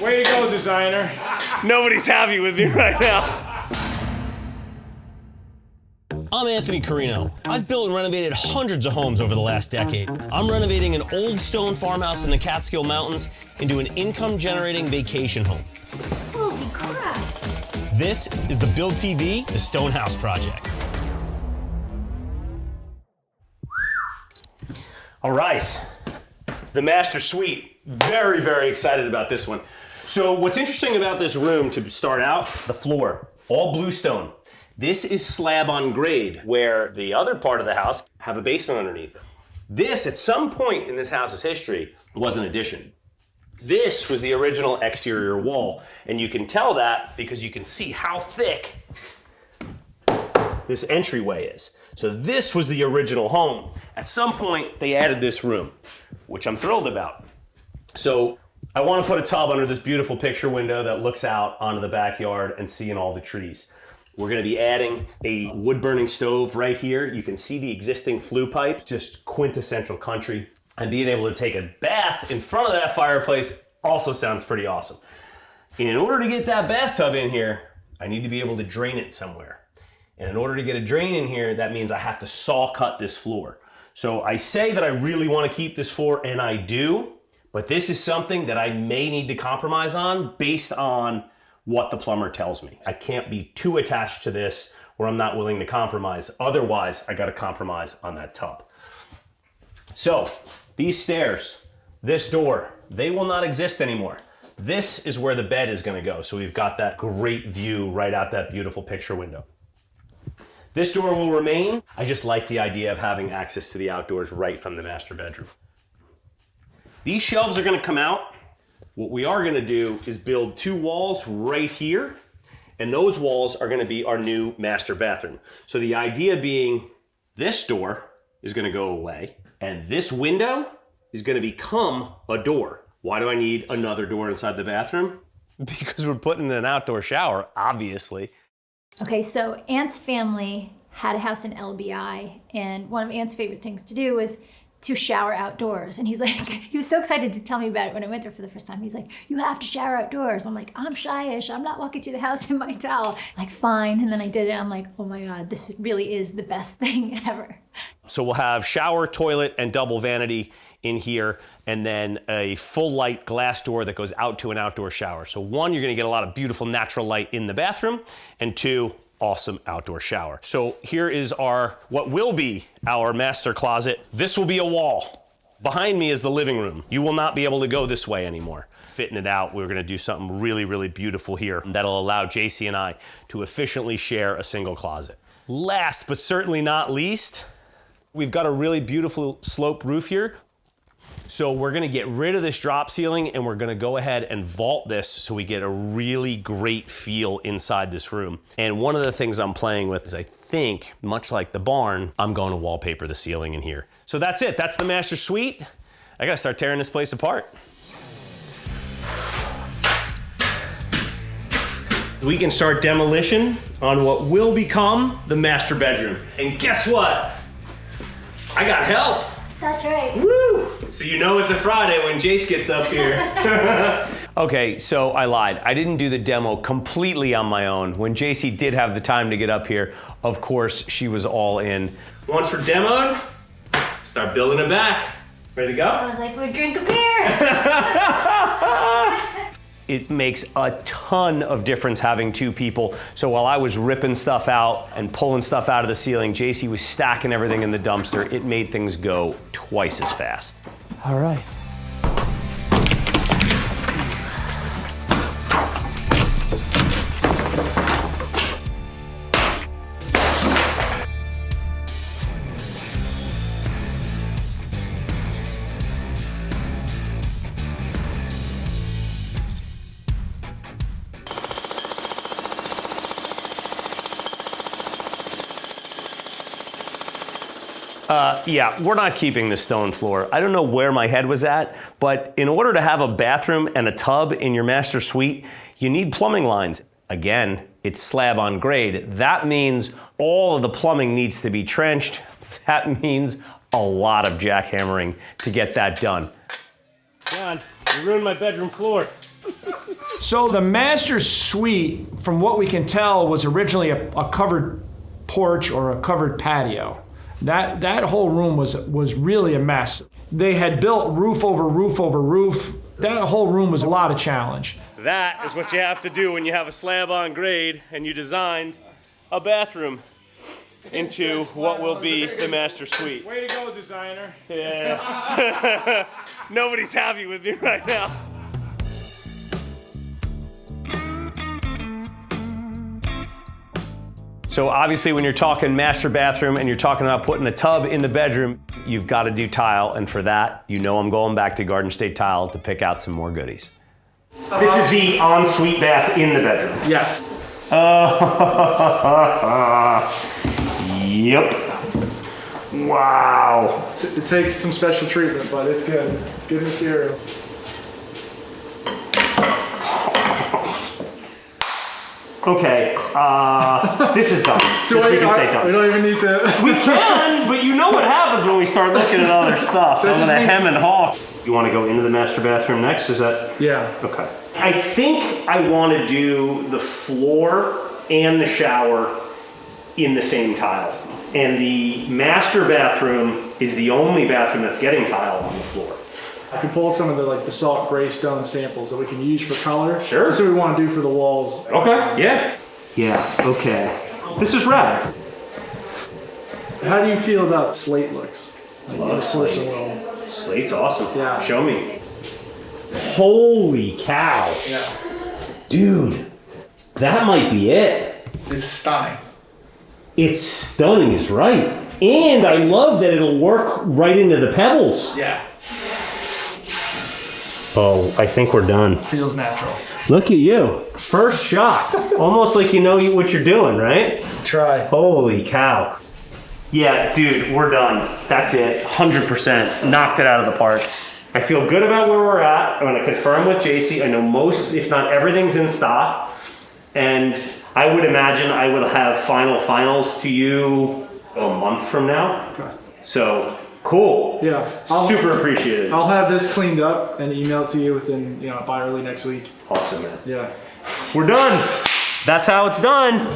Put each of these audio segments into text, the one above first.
Way to go, designer. Nobody's happy with me right now. I'm Anthony Carino. I've built and renovated hundreds of homes over the last decade. I'm renovating an old stone farmhouse in the Catskill Mountains into an income-generating vacation home. Holy crap. This is the Build TV, the Stone House Project. All right, the master suite. Very, very excited about this one. So what's interesting about this room to start out, the floor, all bluestone. This is slab on grade, where the other part of the house have a basement underneath it. This, at some point in this house's history, was an addition. This was the original exterior wall, and you can tell that because you can see how thick this entryway is. So this was the original home. At some point, they added this room, which I'm thrilled about. So I want to put a tub under this beautiful picture window that looks out onto the backyard and seeing all the trees. We're going to be adding a wood-burning stove right here. You can see the existing flue pipe, just quintessential country. And being able to take a bath in front of that fireplace also sounds pretty awesome. In order to get that bathtub in here, I need to be able to drain it somewhere. And in order to get a drain in here, that means I have to saw cut this floor. So I say that I really want to keep this floor, and I do, but this is something that I may need to compromise on based on what the plumber tells me. I can't be too attached to this where I'm not willing to compromise. Otherwise, I got to compromise on that tub. So these stairs, this door, they will not exist anymore. This is where the bed is going to go. So we've got that great view right out that beautiful picture window. This door will remain. I just like the idea of having access to the outdoors right from the master bedroom. These shelves are going to come out. What we are going to do is build two walls right here, and those walls are going to be our new master bathroom. So the idea being this door is going to go away, and this window is going to become a door. Why do I need another door inside the bathroom? Because we're putting in an outdoor shower, obviously. Okay, so Ant's family had a house in LBI, and one of Ant's favorite things to do was to shower outdoors. And he's like, he was so excited to tell me about it when I went there for the first time. He's like, you have to shower outdoors. I'm like, I'm shyish. I'm not walking through the house in my towel. Like, fine. And then I did it. I'm like, oh my God, this really is the best thing ever. So we'll have shower, toilet, and double vanity in here, and then a full light glass door that goes out to an outdoor shower. So one, you're gonna get a lot of beautiful natural light in the bathroom, and two, awesome outdoor shower. So here is what will be our master closet. This will be a wall. Behind me is the living room. You will not be able to go this way anymore. Fitting it out, we're gonna do something really, really beautiful here that'll allow JC and I to efficiently share a single closet. Last, but certainly not least, we've got a really beautiful slope roof here. So we're gonna get rid of this drop ceiling, and we're gonna go ahead and vault this so we get a really great feel inside this room. And one of the things I'm playing with is, I think, much like the barn, I'm going to wallpaper the ceiling in here. So that's it, that's the master suite. I gotta start tearing this place apart. We can start demolition on what will become the master bedroom. And guess what? I got help. That's right. Woo! So you know it's a Friday when Jace gets up here. Okay, so I lied. I didn't do the demo completely on my own. When JC did have the time to get up here, of course, she was all in. Once we're demoed, start building it back. Ready to go? I was like, we're drinking beer. It makes a ton of difference having two people. So while I was ripping stuff out and pulling stuff out of the ceiling, JC was stacking everything in the dumpster. It made things go twice as fast. All right. Yeah, we're not keeping the stone floor. I don't know where my head was at, but in order to have a bathroom and a tub in your master suite, you need plumbing lines. Again, it's slab on grade. That means all of the plumbing needs to be trenched. That means a lot of jackhammering to get that done. John, you ruined my bedroom floor. So the master suite, from what we can tell, was originally a covered porch or a covered patio. That whole room was really a mess. They had built roof over roof over roof. That whole room was a lot of challenge. That is what you have to do when you have a slab on grade and you designed a bathroom into what will be the master suite. Way to go, designer. Yes. Nobody's happy with me right now. So obviously when you're talking master bathroom and you're talking about putting a tub in the bedroom, you've got to do tile, and for that, you know I'm going back to Garden State Tile to pick out some more goodies. This is the ensuite bath in the bedroom. Yes. Yep. Wow. It takes some special treatment, but it's good. It's good material. Okay, this is done. We can say done. We don't even need to. We can, but you know what happens when we start looking at other stuff. I'm gonna hem and haw. You wanna go into the master bathroom next? Is that? Yeah. Okay. I think I wanna do the floor and the shower in the same tile. And the master bathroom is the only bathroom that's getting tile on the floor. I can pull some of the basalt gray stone samples that we can use for color. Sure. That's what we want to do for the walls. Okay, yeah. Yeah, okay. This is rad. How do you feel about slate looks? Love slate. Slate. Slate's awesome. Yeah. Show me. Holy cow. Yeah. Dude, that might be it. It's stunning. It's stunning is right. And I love that it'll work right into the pebbles. Yeah. Oh, I think we're done. Feels natural. Look at you. First shot. Almost like you know what you're doing, right? Try. Holy cow. Yeah, dude, we're done. That's it. 100%. Knocked it out of the park. I feel good about where we're at. I'm going to confirm with JC. I know most, if not everything's in stock. And I would imagine I will have finals to you a month from now. Okay. So, cool. Yeah. Super appreciated. I'll have this cleaned up and emailed to you within, by early next week. Awesome, man. Yeah. We're done. That's how it's done.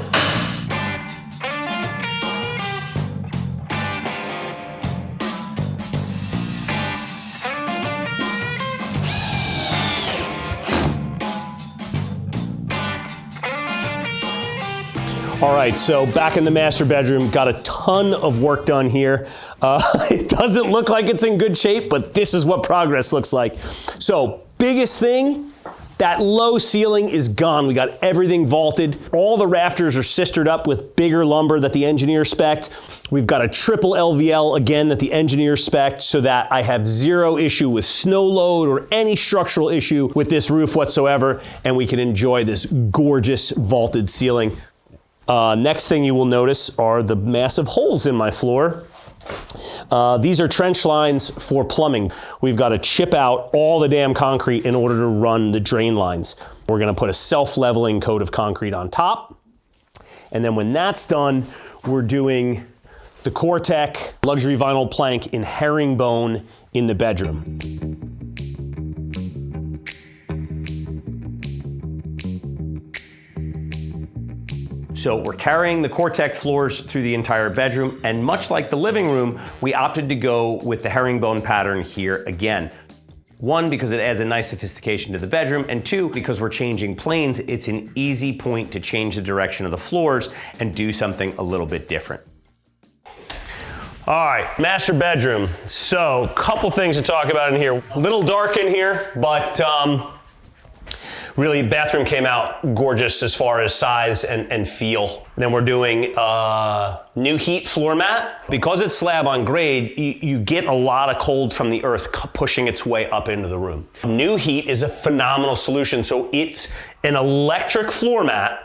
All right, so back in the master bedroom, got a ton of work done here. It doesn't look like it's in good shape, but this is what progress looks like. So, biggest thing, that low ceiling is gone. We got everything vaulted. All the rafters are sistered up with bigger lumber that the engineer spec'd. We've got a triple LVL again that the engineer spec'd so that I have zero issue with snow load or any structural issue with this roof whatsoever, and we can enjoy this gorgeous vaulted ceiling. Next thing you will notice are the massive holes in my floor. These are trench lines for plumbing. We've got to chip out all the damn concrete in order to run the drain lines. We're going to put a self-leveling coat of concrete on top. And then when that's done, we're doing the Core-Tech luxury vinyl plank in herringbone in the bedroom. So we're carrying the Core-Tech floors through the entire bedroom, and much like the living room, we opted to go with the herringbone pattern here again. One, because it adds a nice sophistication to the bedroom, and two, because we're changing planes, it's an easy point to change the direction of the floors and do something a little bit different. All right, master bedroom. So, couple things to talk about in here. A little dark in here, but really, bathroom came out gorgeous as far as size and feel. Then we're doing new heat floor mat. Because it's slab on grade, you get a lot of cold from the earth pushing its way up into the room. New heat is a phenomenal solution. So it's an electric floor mat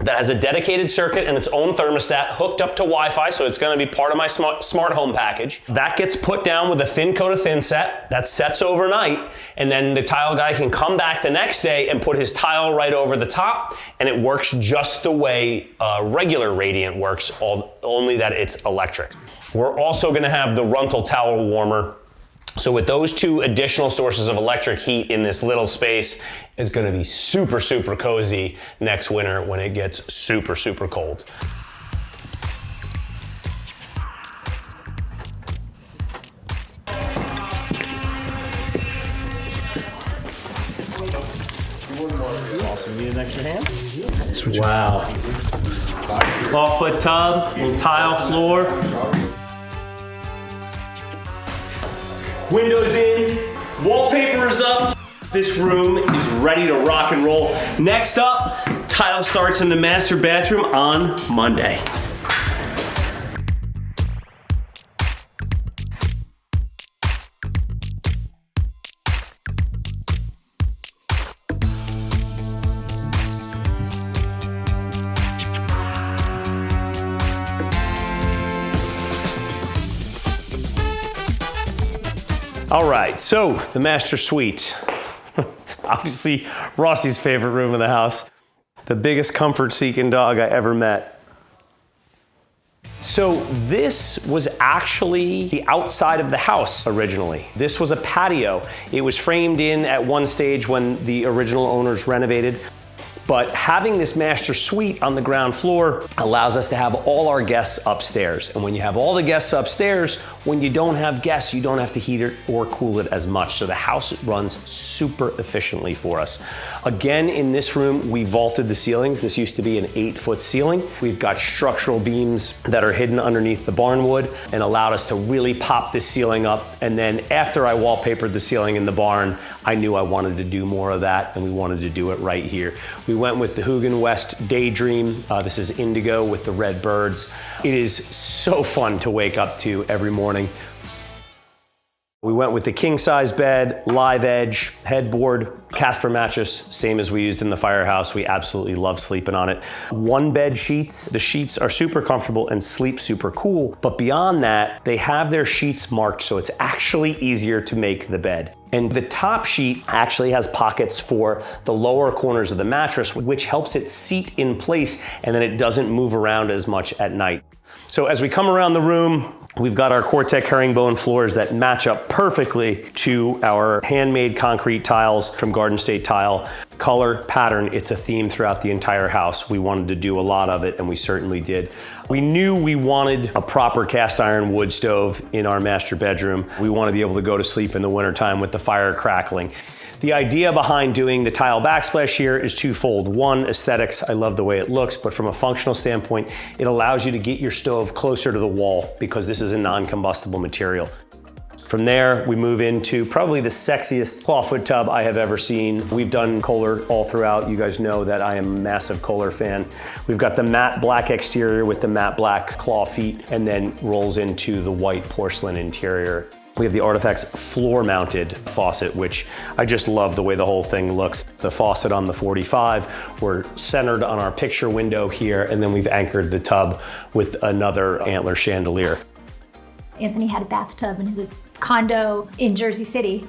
that has a dedicated circuit and its own thermostat hooked up to Wi-Fi, so it's gonna be part of my smart home package. That gets put down with a thin coat of thin set, that sets overnight, and then the tile guy can come back the next day and put his tile right over the top, and it works just the way regular radiant works, only that it's electric. We're also gonna have the Runtal towel warmer So with those two additional sources of electric heat in this little space, it's gonna be super, super cozy next winter when it gets super, super cold. Awesome, need an extra hand? Wow. 12-foot tub, little tile floor. Windows in, wallpaper is up. This room is ready to rock and roll. Next up, tile starts in the master bathroom on Monday. All right, so the master suite. Obviously, Rossi's favorite room in the house. The biggest comfort-seeking dog I ever met. So this was actually the outside of the house originally. This was a patio. It was framed in at one stage when the original owners renovated. But having this master suite on the ground floor allows us to have all our guests upstairs. And when you have all the guests upstairs, when you don't have guests, you don't have to heat it or cool it as much. So the house runs super efficiently for us. Again, in this room, we vaulted the ceilings. This used to be an 8-foot ceiling. We've got structural beams that are hidden underneath the barnwood and allowed us to really pop this ceiling up. And then after I wallpapered the ceiling in the barn, I knew I wanted to do more of that, and we wanted to do it right here. We went with the Hugin West Daydream. This is indigo with the red birds. It is so fun to wake up to every morning. We went with the king size bed, live edge, headboard, Casper mattress, same as we used in the firehouse. We absolutely love sleeping on it. One bed sheets. The sheets are super comfortable and sleep super cool, but beyond that, they have their sheets marked so it's actually easier to make the bed. And the top sheet actually has pockets for the lower corners of the mattress, which helps it seat in place and then it doesn't move around as much at night. So as we come around the room, we've got our Cortec herringbone floors that match up perfectly to our handmade concrete tiles from Garden State Tile. Color, pattern, it's a theme throughout the entire house. We wanted to do a lot of it, and we certainly did. We knew we wanted a proper cast iron wood stove in our master bedroom. We want to be able to go to sleep in the wintertime with the fire crackling. The idea behind doing the tile backsplash here is twofold. One, aesthetics, I love the way it looks, but from a functional standpoint, it allows you to get your stove closer to the wall because this is a non-combustible material. From there, we move into probably the sexiest clawfoot tub I have ever seen. We've done KOHLER all throughout. You guys know that I am a massive KOHLER fan. We've got the matte black exterior with the matte black claw feet and then rolls into the white porcelain interior. We have the Artifacts floor-mounted faucet, which I just love the way the whole thing looks. The faucet on the 45, we're centered on our picture window here, and then we've anchored the tub with another antler chandelier. Anthony had a bathtub in his condo in Jersey City,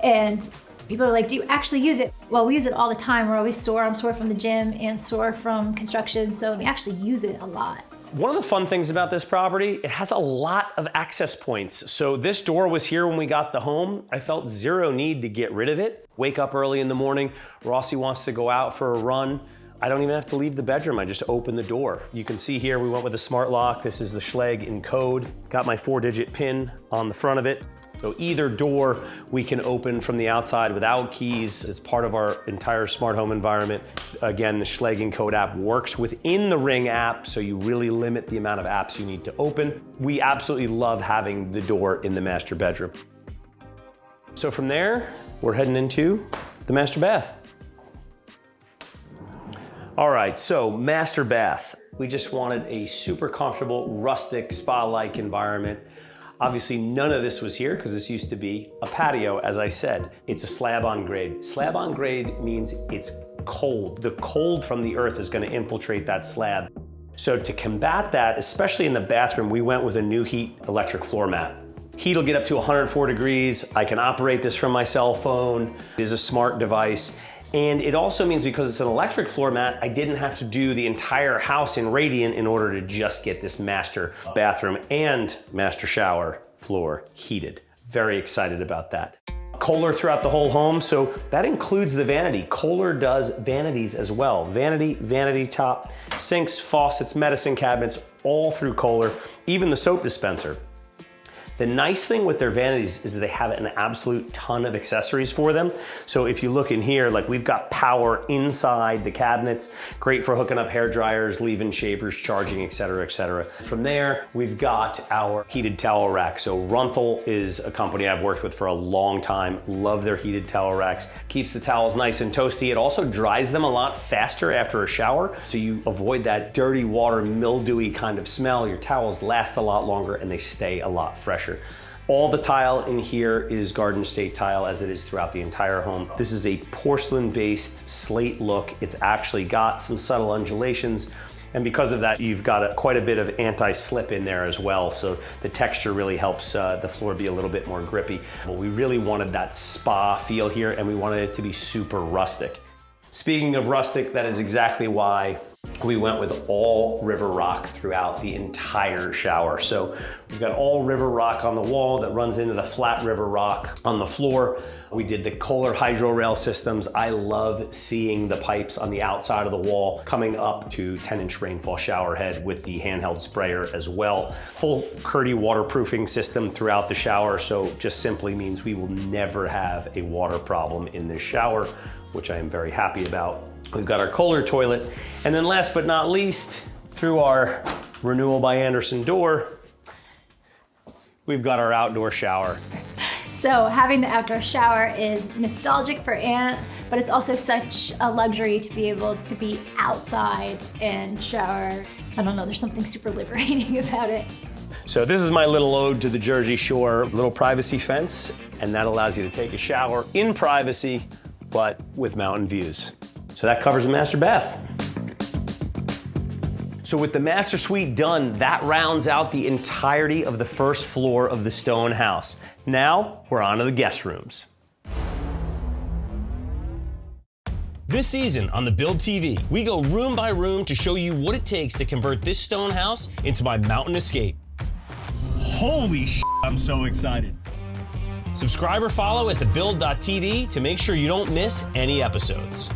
and people are like, do you actually use it? Well, we use it all the time. We're always sore. I'm sore from the gym and sore from construction, so we actually use it a lot. One of the fun things about this property, it has a lot of access points. So this door was here when we got the home. I felt zero need to get rid of it. Wake up early in the morning, Rossi wants to go out for a run. I don't even have to leave the bedroom, I just open the door. You can see here, we went with a smart lock. This is the Schlage in code. Got my 4-digit pin on the front of it. So either door we can open from the outside without keys. It's part of our entire smart home environment. Again, the Schlage in code app works within the Ring app, so you really limit the amount of apps you need to open. We absolutely love having the door in the master bedroom. So from there, we're heading into the master bath. All right, so master bath. We just wanted a super comfortable, rustic, spa-like environment. Obviously, none of this was here because this used to be a patio, as I said. It's a slab on grade. Slab on grade means it's cold. The cold from the earth is going to infiltrate that slab. So to combat that, especially in the bathroom, we went with a new heat electric floor mat. Heat will get up to 104 degrees. I can operate this from my cell phone. It is a smart device. And it also means because it's an electric floor mat, I didn't have to do the entire house in radiant in order to just get this master bathroom and master shower floor heated. Very excited about that. KOHLER throughout the whole home, so that includes the vanity. KOHLER does vanities as well. Vanity, vanity top, sinks, faucets, medicine cabinets, all through KOHLER, even the soap dispenser. The nice thing with their vanities is they have an absolute ton of accessories for them. So if you look in here, like we've got power inside the cabinets, great for hooking up hair dryers, leave-in shavers, charging, et cetera, et cetera. From there, we've got our heated towel rack. So Runthel is a company I've worked with for a long time. Love their heated towel racks. Keeps the towels nice and toasty. It also dries them a lot faster after a shower. So you avoid that dirty water, mildewy kind of smell. Your towels last a lot longer and they stay a lot fresher. All the tile in here is Garden State tile, as it is throughout the entire home. This is a porcelain-based slate look. It's actually got some subtle undulations, and because of that, you've got quite a bit of anti-slip in there as well, so the texture really helps the floor be a little bit more grippy. But we really wanted that spa feel here, and we wanted it to be super rustic. Speaking of rustic, that is exactly why we went with all river rock throughout the entire shower. So we've got all river rock on the wall that runs into the flat river rock on the floor. We did the KOHLER HYDRORAIL systems. I love seeing the pipes on the outside of the wall coming up to 10-inch rainfall shower head with the handheld sprayer as well. Full Curdy waterproofing system throughout the shower, so just simply means we will never have a water problem in this shower, which I am very happy about. We've got our KOHLER toilet, and then last but not least, through our Renewal by Andersen door, we've got our outdoor shower. So having the outdoor shower is nostalgic for Ant, but it's also such a luxury to be able to be outside and shower. I don't know, there's something super liberating about it. So this is my little ode to the Jersey Shore, little privacy fence, and that allows you to take a shower in privacy, but with mountain views. So that covers the master bath. So with the master suite done, that rounds out the entirety of the first floor of the stone house. Now we're on to the guest rooms. This season on the Build TV, we go room by room to show you what it takes to convert this stone house into my mountain escape. Holy shit, I'm so excited. Subscribe or follow at thebuild.tv to make sure you don't miss any episodes.